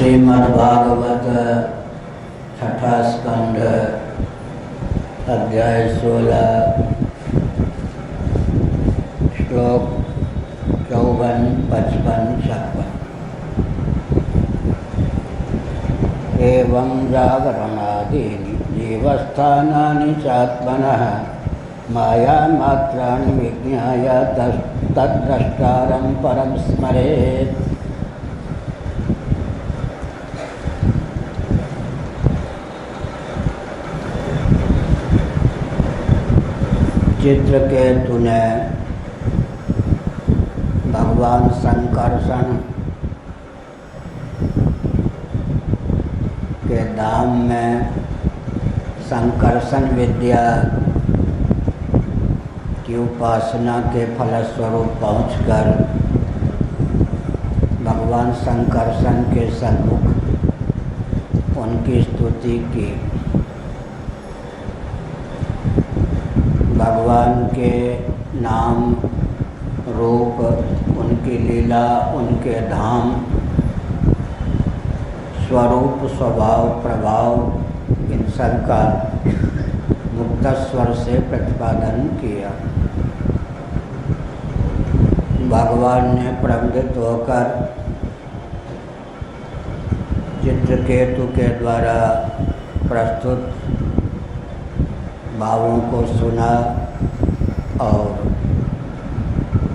श्रीमद्भागवत छठा स्कंद अध्याय 16 श्लोक 54, 55, 56। एवं जागरणादीनि जीवस्थानानि चात्मनः मायामात्राणि विज्ञाय तद्द्रष्टारं परं स्मरेत्। चित्रकेतु ने भगवान संकर्षण के धाम में संकर्षण विद्या की उपासना के फलस्वरूप पहुंचकर भगवान संकर्षण के सन्मुख उनकी स्तुति की। भगवान के नाम रूप, उनकी लीला, उनके धाम, स्वरूप, स्वभाव, प्रभाव, इन सब का मुक्त स्वर से प्रतिपादन किया। भगवान ने प्रबुद्ध होकर चित्रकेतु के द्वारा प्रस्तुत भावों को सुना और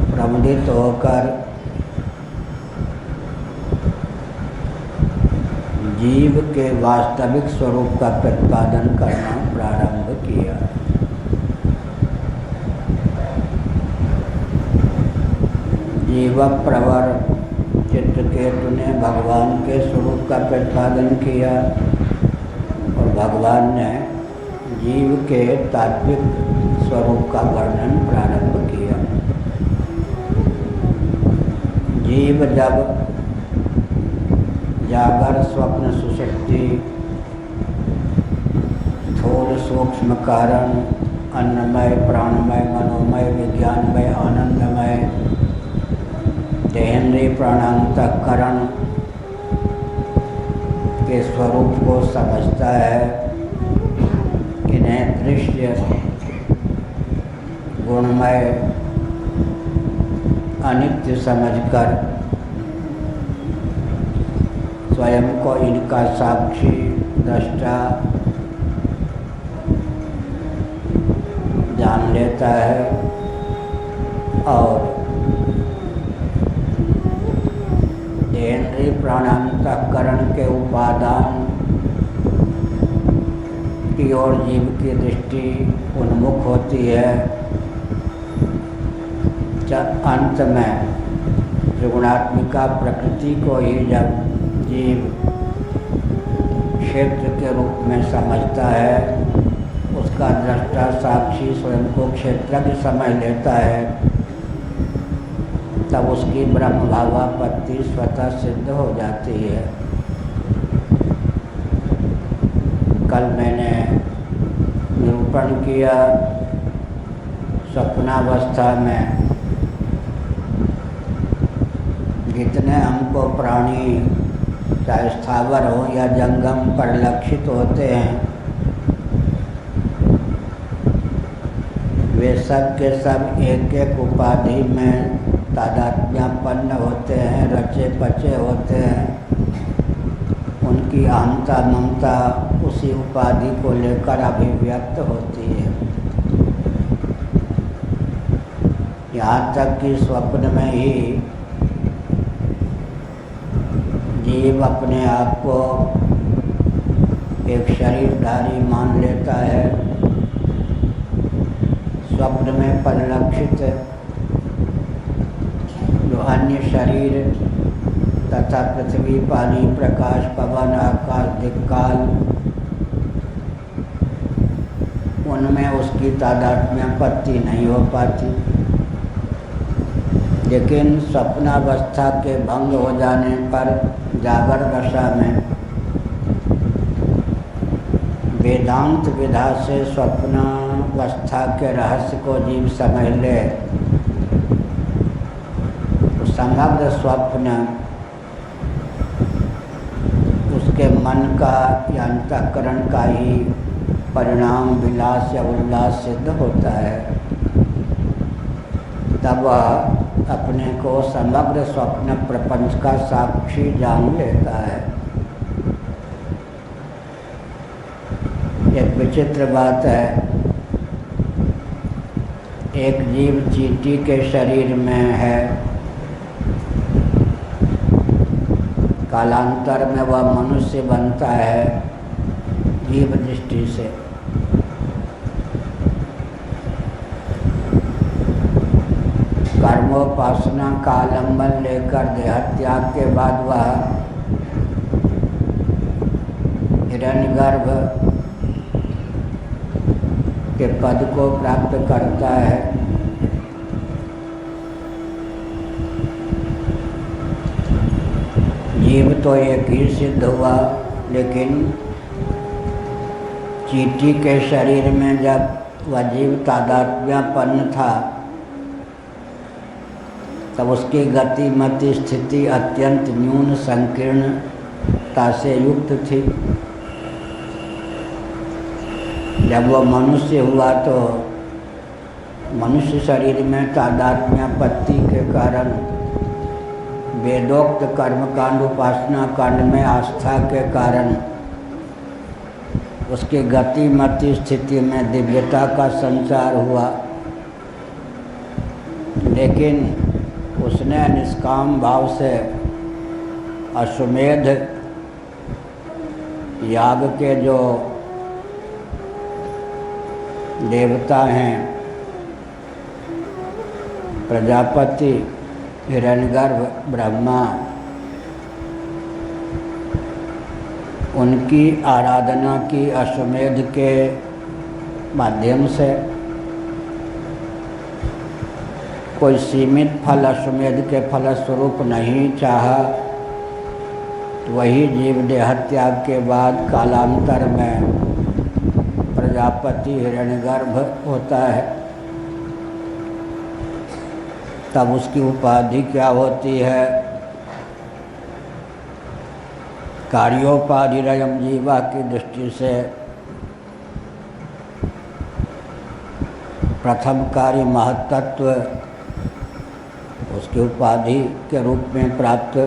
प्रबुद्ध होकर जीव के वास्तविक स्वरूप का प्रतिपादन करना प्रारंभ किया। जीव प्रवर चित्रकेतु ने भगवान के स्वरूप का प्रतिपादन किया और भगवान ने जीव के तात्विक स्वरूप का वर्णन प्रारंभ किया। जीव जब जागर, स्वप्न, सुषुप्ति, स्थूल सूक्ष्म कारण, अन्नमय, प्राणमय, मनोमय, विज्ञानमय, आनंदमय, देहेंद्रिय, प्राणांतःकरण के स्वरूप को समझता है, इन्हें दृश्य, गुणमय, अनित्य समझकर स्वयं को इनका साक्षी, दृष्टा जान लेता है और देहेंद्रिय, प्राणांतःकरण के उपादान की ओर जीव की दृष्टि उन्मुख होती है। अंत में त्रिगुणात्मिका प्रकृति को ही जब जीव क्षेत्र के रूप में समझता है, उसका दृष्टा साक्षी स्वयं को क्षेत्रज्ञ समझ लेता है, तब उसकी ब्रह्म भावापत्ति स्वतः सिद्ध हो जाती है। कल मैंने निरूपण किया स्वप्नावस्था में जितने हमको प्राणी चाहे स्थावर हो या जंगम परिलक्षित होते हैं, वे सब के सब एक एक उपाधि में तादात्म्यपन्न होते हैं, रचे पचे होते हैं। उनकी अहंता ममता उसी उपाधि को लेकर अभिव्यक्त होती है। यहाँ तक कि स्वप्न में ही जीव अपने आप को एक शरीरधारी मान लेता है। स्वप्न में परिलक्षित जो अन्य शरीर तथा पृथ्वी, पानी, प्रकाश, पवन, आकाश, दिक्काल, उनमें उसकी तादात्म्यपत्ति नहीं हो पाती। लेकिन स्वप्नावस्था के भंग हो जाने पर जागर दशा में वेदांत विधा से स्वप्नावस्था के रहस्य को जीव समझ ले तो समग्र स्वप्न उसके मन का या अंतःकरण का ही परिणाम विलास या उल्लास सिद्ध होता है, तब वह अपने को समग्र स्वप्न प्रपंच का साक्षी जान लेता है। एक विचित्र बात है, एक जीव चींटी के शरीर में है, कालांतर में वह मनुष्य बनता है जीव दृष्टि से। कर्मोपासना का आलंबन लेकर देहत्याग के बाद वह हिरण्यगर्भ के पद को प्राप्त करता है। जीव तो एक ही सिद्ध हुआ, लेकिन चींटी के शरीर में जब वह जीव तादात्म्यपन्न था, तब उसकी गति मति स्थिति अत्यंत न्यून संकीर्णता से युक्त थी। जब वह मनुष्य हुआ तो मनुष्य शरीर में तादात्म्यापत्ति के कारण वेदोक्त कर्मकांड उपासना कांड में आस्था के कारण उसकी गति मति स्थिति में दिव्यता का संचार हुआ, लेकिन उसने निष्काम भाव से अश्वमेध याग के जो देवता हैं, प्रजापति, हिरण्यगर्भ, ब्रह्मा, उनकी आराधना की अश्वमेध के माध्यम से। कोई सीमित फल अश्वमेध के फलस्वरूप नहीं चाहा, तो वही जीव देहत्याग के बाद कालांतर में प्रजापति हिरण्यगर्भ होता है। तब उसकी उपाधि क्या होती है? कार्योपाधिरयम जीवा की दृष्टि से प्रथम कार्य महत्त्व उसकी उपाधि के रूप में प्राप्त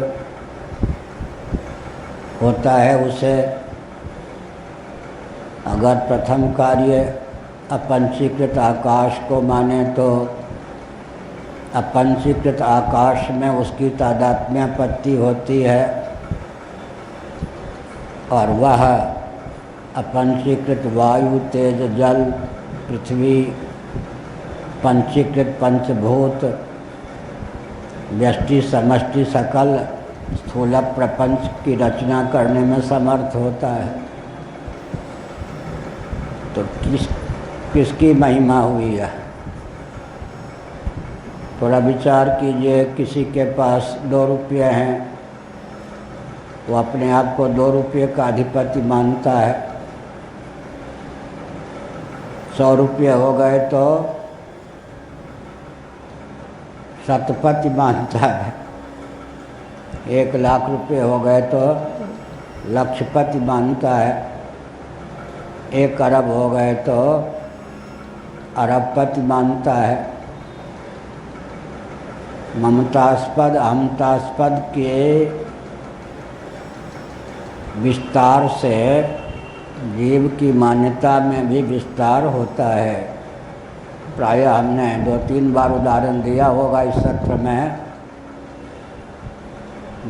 होता है। उसे अगर प्रथम कार्य अपंचीकृत आकाश को माने तो अपंचीकृत आकाश में उसकी तादात्म्यपत्ति होती है, और वह अपंचीकृत वायु, तेज, जल, पृथ्वी, पंचीकृत पंचभूत, व्यष्टि समष्टि सकल स्थूल प्रपंच की रचना करने में समर्थ होता है। तो किसकी महिमा हुई है? थोड़ा विचार कीजिए। किसी के पास 2 रुपये हैं, वो अपने आप को 2 रुपये का अधिपति मानता है। 100 रुपये हो गए तो शतपति मानता है। 1 लाख रुपये हो गए तो लक्षपति मानता है। 1 अरब हो गए तो अरबपति मानता है। ममतास्पद अहमतास्पद के विस्तार से जीव की मान्यता में भी विस्तार होता है। प्रायः हमने 2-3 बार उदाहरण दिया होगा इस सत्र में।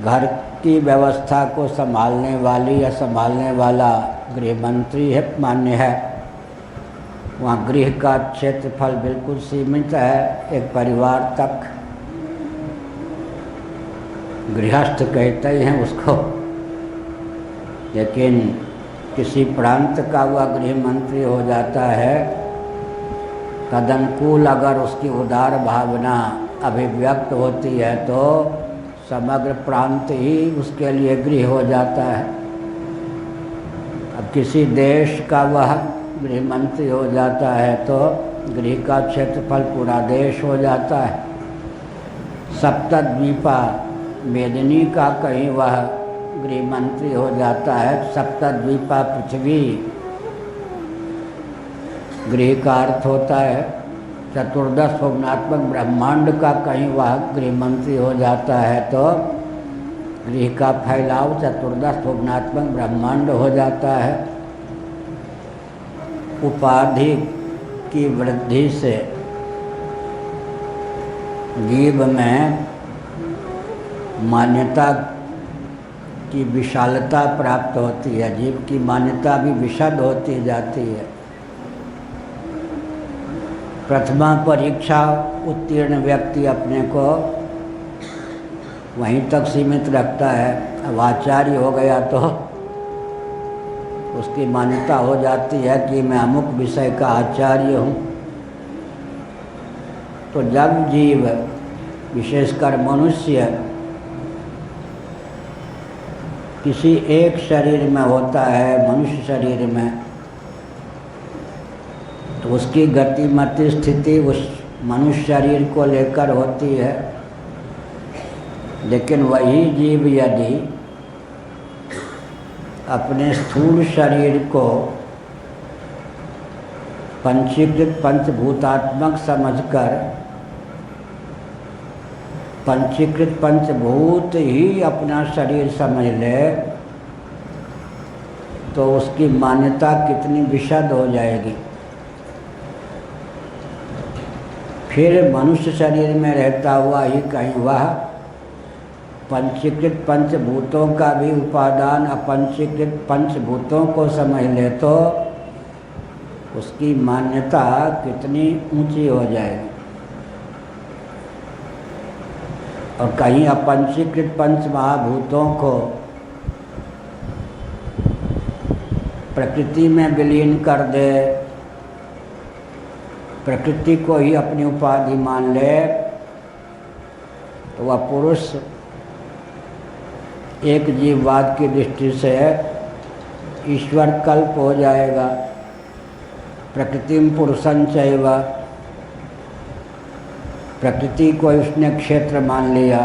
घर की व्यवस्था को संभालने वाली या संभालने वाला गृह मंत्री है मान्य है। वहाँ गृह का क्षेत्रफल बिल्कुल सीमित है, एक परिवार तक। गृहस्थ कहते हैं उसको। लेकिन किसी प्रांत का वह गृह मंत्री हो जाता है, तदनुकूल अगर उसकी उदार भावना अभिव्यक्त होती है तो समग्र प्रांत ही उसके लिए गृह हो जाता है। अब किसी देश का वह गृह मंत्री हो जाता है तो गृह का क्षेत्रफल पूरा देश हो जाता है। सप्तद्वीपा मेदिनी का कहीं वह गृह मंत्री हो जाता है। सप्तद्वीपा पृथ्वी गृह का अर्थ होता है चतुर्दश भुवनात्मक ब्रह्मांड का कहीं वह गृह मंत्री हो जाता है तो गृह का फैलाव चतुर्दश भुवनात्मक ब्रह्मांड हो जाता है। उपाधि की वृद्धि से जीव में मान्यता की विशालता प्राप्त होती है, जीव की मान्यता भी विशद होती जाती है। प्रथमा परीक्षा उत्तीर्ण व्यक्ति अपने को वहीं तक सीमित रखता है। अब आचार्य हो गया तो उसकी मान्यता हो जाती है कि मैं अमुक विषय का आचार्य हूँ। तो जब जीव विशेषकर मनुष्य किसी एक शरीर में होता है, मनुष्य शरीर में, तो उसकी गतिमति स्थिति उस मनुष्य शरीर को लेकर होती है। लेकिन वही जीव यदि अपने स्थूल शरीर को पंचीकृत पंचभूतात्मक समझकर पंचीकृत पंचभूत ही अपना शरीर समझ ले तो उसकी मान्यता कितनी विशद हो जाएगी। फिर मनुष्य शरीर में रहता हुआ ही कहीं वह पंचीकृत पंचभूतों का भी उपादान अपंचीकृत पंचभूतों को समझ ले तो उसकी मान्यता कितनी ऊंची हो जाएगी। और कहीं अपंचीकृत पंच महाभूतों को प्रकृति में विलीन कर दे, प्रकृति को ही अपनी उपाधि मान ले तो वह पुरुष एक जीववाद की दृष्टि से ईश्वर कल्प हो जाएगा। प्रकृतिम पुरुषं चैव, प्रकृति को उसने क्षेत्र मान लिया।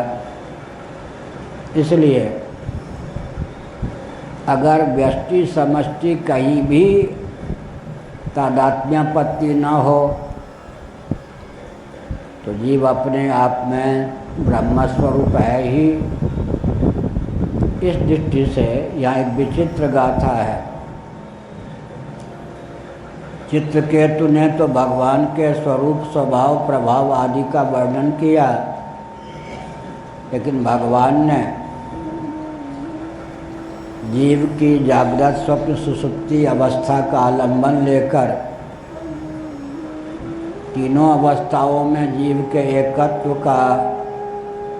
इसलिए अगर व्यष्टि समष्टि कहीं भी तादात्म्यपत्ति न हो तो जीव अपने आप में ब्रह्मस्वरूप है ही। इस दृष्टि से यहाँ एक विचित्र गाथा है। चित्रकेतु ने तो भगवान के स्वरूप स्वभाव प्रभाव आदि का वर्णन किया, लेकिन भगवान ने जीव की जागृत स्वप्न सुषुप्ति अवस्था का आलंबन लेकर तीनों अवस्थाओं में जीव के एकत्व का,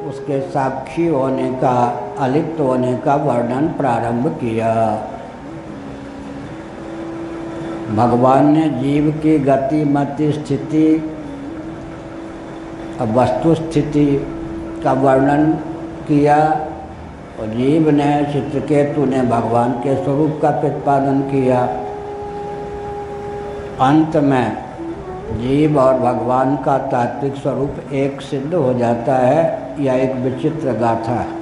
उसके साक्षी होने का, अलिप्त होने का वर्णन प्रारंभ किया। भगवान ने जीव की गति मति स्थिति वस्तु स्थिति का वर्णन किया और जीव ने चित्रकेतु ने भगवान के स्वरूप का प्रतिपादन किया। अंत में जीव और भगवान का तात्विक स्वरूप एक सिद्ध हो जाता है। यह एक विचित्र गाथा है।